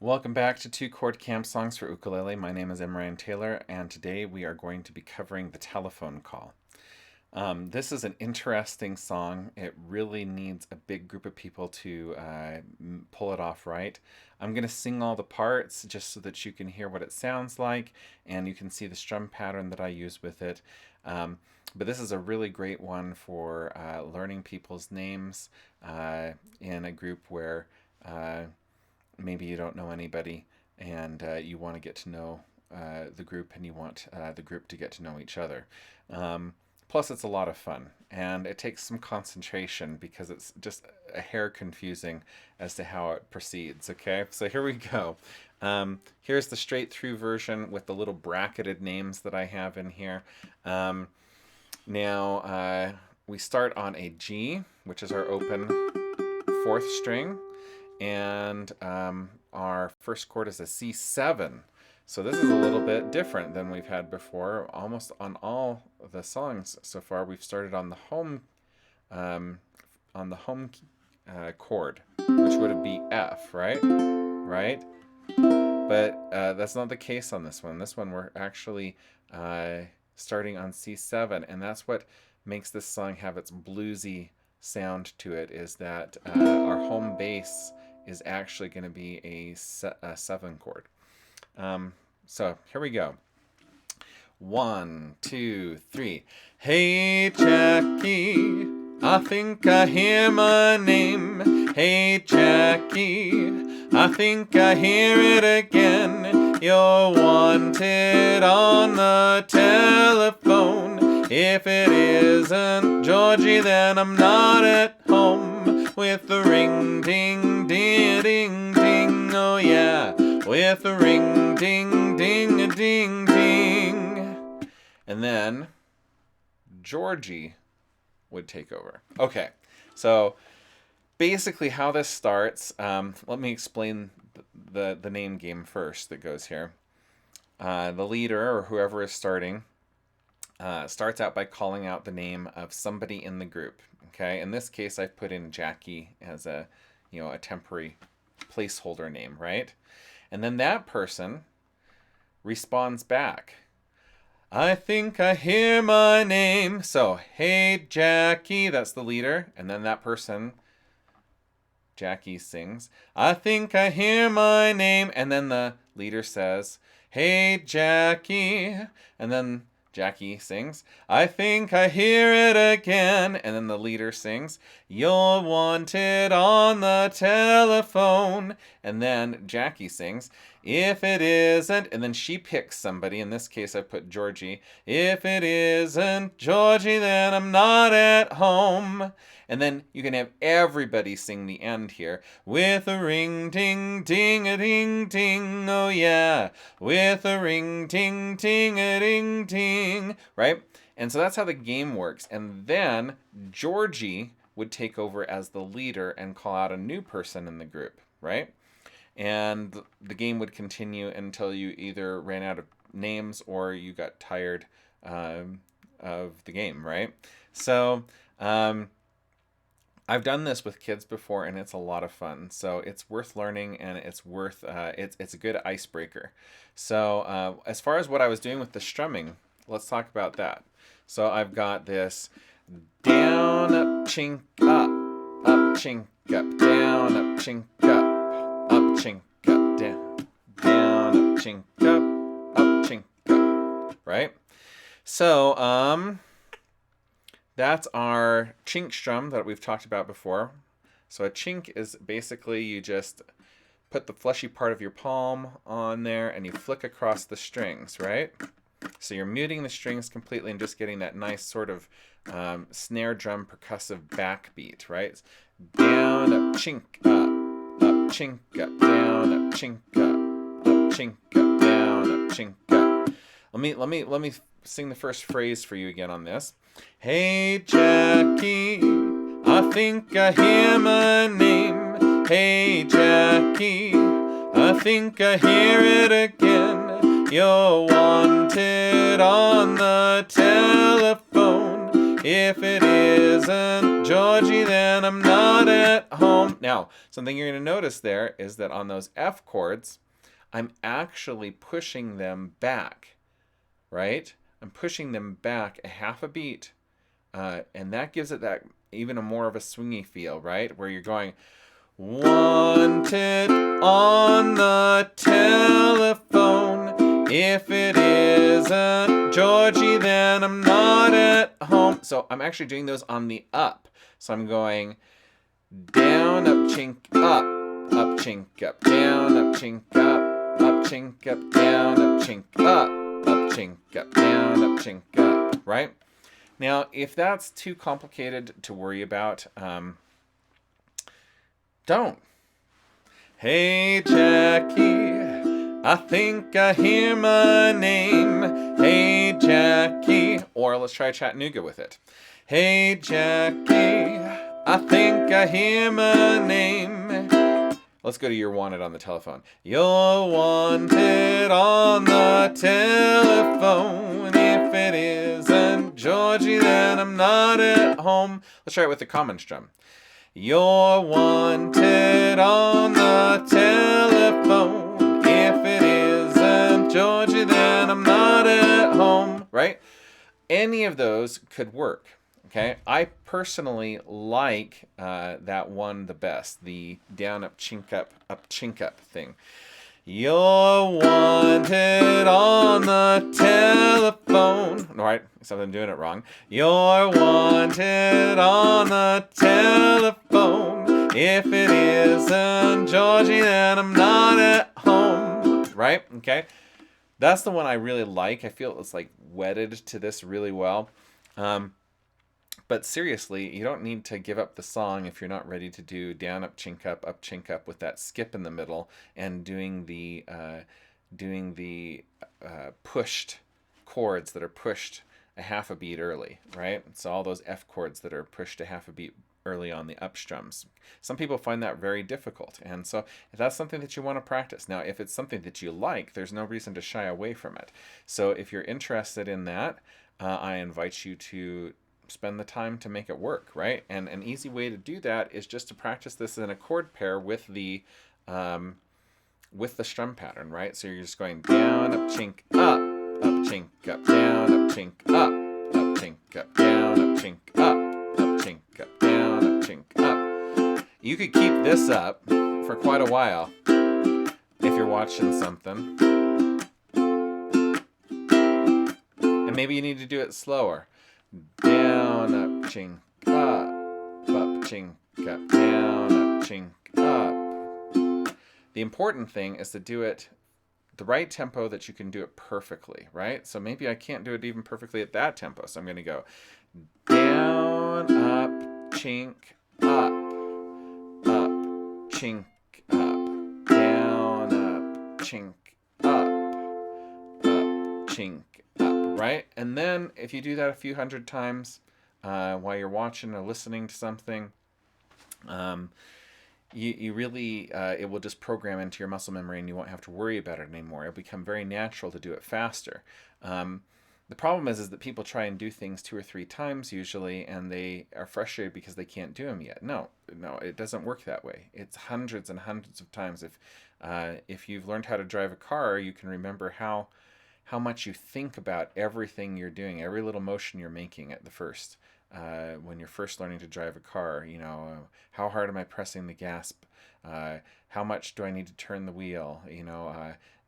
Welcome back to Two Chord Camp Songs for Ukulele. My name is Imran Taylor, and today we are going to be covering the telephone call. This is an interesting song. It really needs a big group of people to pull it off right. I'm going to sing all the parts just so that you can hear what it sounds like and you can see the strum pattern that I use with it. But this is a really great one for learning people's names in a group where maybe you don't know anybody and you want to get to know the group and you want the group to get to know each other. Plus, it's a lot of fun and it takes some concentration because it's just a hair confusing as to how it proceeds. Okay, so here we go. Here's the straight through version with the little bracketed names that I have in here. Now, we start on a G, which is our open fourth string, and our first chord is a C7. So this is a little bit different than we've had before. Almost on all the songs so far, we've started on the home chord, which would be F, right? Right? But that's not the case on this one. This one we're actually starting on C7, and that's what makes this song have its bluesy sound to it, is that our home bass is actually going to be a 7 chord. So here we go. 1, 2, 3. Hey Jackie, I think I hear my name. Hey Jackie, I think I hear it again. You're wanted on the telephone. If it isn't Georgie, then I'm not at home. With the ring, ding, ding, ding, ding, oh yeah. With the ring, ding, ding, ding, ding. And then Georgie would take over. Okay, so basically how this starts, let me explain the name game first that goes here. The leader, or whoever is starting, starts out by calling out the name of somebody in the group. Okay, in this case, I've put in Jackie as a temporary placeholder name, right? And then that person responds back. I think I hear my name. So, hey Jackie, that's the leader. And then that person, Jackie, sings, I think I hear my name. And then the leader says, hey Jackie. And then Jackie sings, I think I hear it again. And then the leader sings, you're wanted on the telephone. And then Jackie sings, if it isn't, and then she picks somebody. In this case, I put Georgie. If it isn't Georgie, then I'm not at home. And then you can have everybody sing the end here. With a ring, ding, ding, a ding, ding, oh yeah. With a ring, ding, ding, a ding, ding, right? And so that's how the game works. And then Georgie would take over as the leader and call out a new person in the group, right? And the game would continue until you either ran out of names or you got tired of the game, right? So I've done this with kids before, and it's a lot of fun. So it's worth learning, and it's worth it's a good icebreaker. So as far as what I was doing with the strumming, let's talk about that. So I've got this down, up, chink, up, chink, up, down, up, chink, up, chink, up, down, up, chink, up, chink, up, right? So that's our chink strum that we've talked about before. So a chink is basically you just put the fleshy part of your palm on there and you flick across the strings, right? So you're muting the strings completely and just getting that nice sort of snare drum percussive backbeat, right? Down, up, chink, up, chink, up, down, up, chink, up, chink, up, down, up, chink, up. Let me sing the first phrase for you again on this. Hey Jackie, I think I hear my name. Hey Jackie, I think I hear it again. You're wanted on the telephone. If it isn't Georgie, then I'm not at home. Now, something you're going to notice there is that on those F chords, I'm actually pushing them back, right? I'm pushing them back a half a beat, and that gives it that even a more of a swingy feel, right? Where you're going, wanted on the telephone. If it isn't Georgie, then I'm not at home. So I'm actually doing those on the up. So I'm going down, up, chink, up, chink, up, down, up, chink, up, chink, up, down, up, chink, up, chink, up, down, up, chink, up, right? Now, if that's too complicated to worry about, don't. Hey, Jackie, I think I hear my name. Hey, Jackie. Or let's try Chattanooga with it. Hey, Jackie, I think I hear my name. Let's go to You're Wanted on the telephone. You're wanted on the telephone. If it isn't Georgie, then I'm not at home. Let's try it with the common strum. You're wanted on the telephone. If it isn't Georgie, then I'm not at home. Right? Any of those could work. Okay, I personally like that one the best, the down, up, chink up thing. You're wanted on the telephone. All right, except I'm doing it wrong. You're wanted on the telephone. If it isn't Georgie, then I'm not at home. Right? Okay, that's the one I really like. I feel it's like wedded to this really well. But seriously, you don't need to give up the song if you're not ready to do down, up, chink up with that skip in the middle and doing the pushed chords that are pushed a half a beat early, right? So all those F chords that are pushed a half a beat early on the up strums. Some people find that very difficult, and so if that's something that you want to practice. Now, if it's something that you like, there's no reason to shy away from it. So if you're interested in that, I invite you to spend the time to make it work, right? And an easy way to do that is just to practice this in a chord pair with the strum pattern, right? So you're just going down, up, chink, up, chink, up, down, up, chink, up, chink, up, down, up, chink, up, chink, up, down, up, chink, up. You could keep this up for quite a while if you're watching something. And maybe you need to do it slower. Down, up, chink, up, chink, up, down, up, chink, up. The important thing is to do it the right tempo that you can do it perfectly, right? So maybe I can't do it even perfectly at that tempo. So I'm going to go down, up, chink, up, chink, up, down, up, chink, up, chink, up, right? And then if you do that a few hundred times while you're watching or listening to something, you really, it will just program into your muscle memory and you won't have to worry about it anymore. It'll become very natural to do it faster. The problem is that people try and do things 2 or 3 times usually, and they are frustrated because they can't do them yet. No, it doesn't work that way. It's hundreds and hundreds of times. If you've learned how to drive a car, you can remember how much you think about everything you're doing, every little motion you're making at the first. When you're first learning to drive a car, how hard am I pressing the gas? How much do I need to turn the wheel?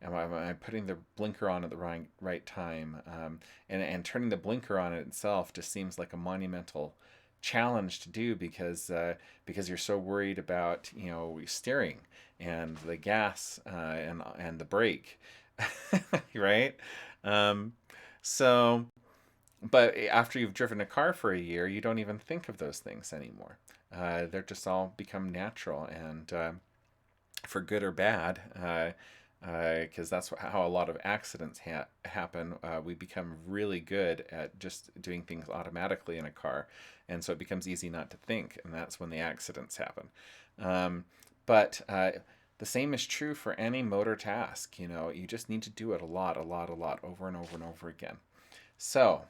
Am I putting the blinker on at the right time? And turning the blinker on itself just seems like a monumental challenge to do because you're so worried about steering and the gas and the brake, right? But after you've driven a car for a year, you don't even think of those things anymore. They're just all become natural, and for good or bad, because that's how a lot of accidents happen. We become really good at just doing things automatically in a car, and so it becomes easy not to think, and that's when the accidents happen. But the same is true for any motor task. You just need to do it a lot, over and over and over again. So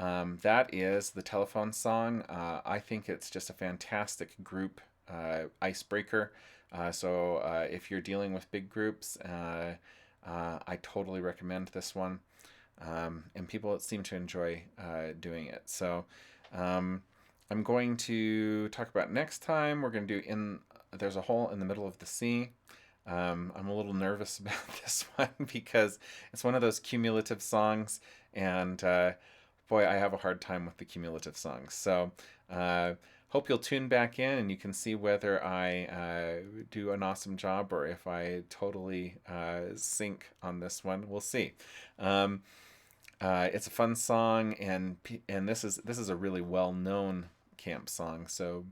That is the telephone song. I think it's just a fantastic group icebreaker. So if you're dealing with big groups, I totally recommend this one. And people seem to enjoy doing it. So um, I'm going to talk about next time. We're going to do in There's a Hole in the Middle of the Sea. I'm a little nervous about this one because it's one of those cumulative songs, and boy, I have a hard time with the cumulative songs. So uh, hope you'll tune back in and you can see whether I do an awesome job or if I totally sink on this one. We'll see. Um, it's a fun song, and this is a really well known camp song, so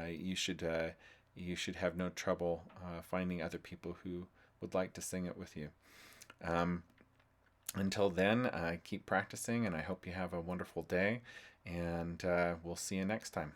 you should have no trouble finding other people who would like to sing it with you. Um, until then, keep practicing, and I hope you have a wonderful day, and we'll see you next time.